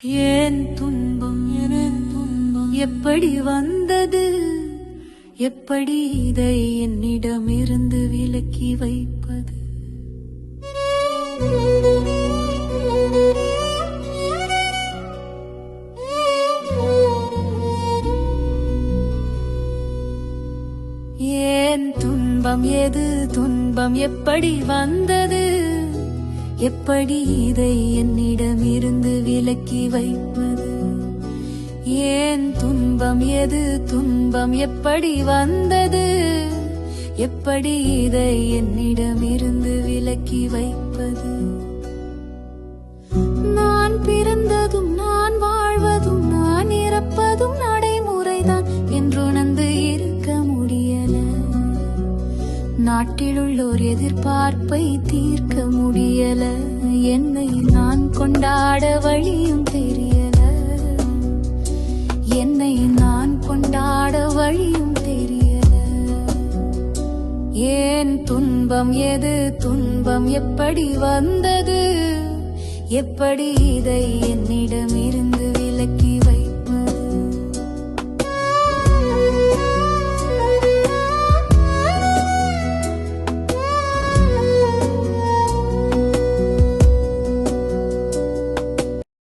ஏன் துன்பம் எப்படி வந்தது? எப்படி இதை என்னிடமிருந்து விலக்கி வைப்பது? ஏன் துன்பம் துன்பம் எப்படி வந்தது? எப்படி இதை என்னிடமிருந்து விலக்கி வைப்பது? ஏன் துன்பம் துன்பம் எப்படி வந்தது? எப்படி இதை என்னிடமிருந்து விலக்கி வைப்பது? நான் பிறந்ததும் நான் வாழ்வதும் நான் இறப்பதும் நடைமுறைதான் என்றுணர்ந்து இருக்க முடியல. நாட்டிலுள்ளோர் எதிர்பார்ப்பை தீர்க்க முடியல. என்னை நான் கொண்டாட வழியும் தெரியல. என்னை நான் கொண்டாட வழியும் தெரியல. ஏன் துன்பம் துன்பம் எப்படி வந்தது? எப்படி இதை என்னிடமே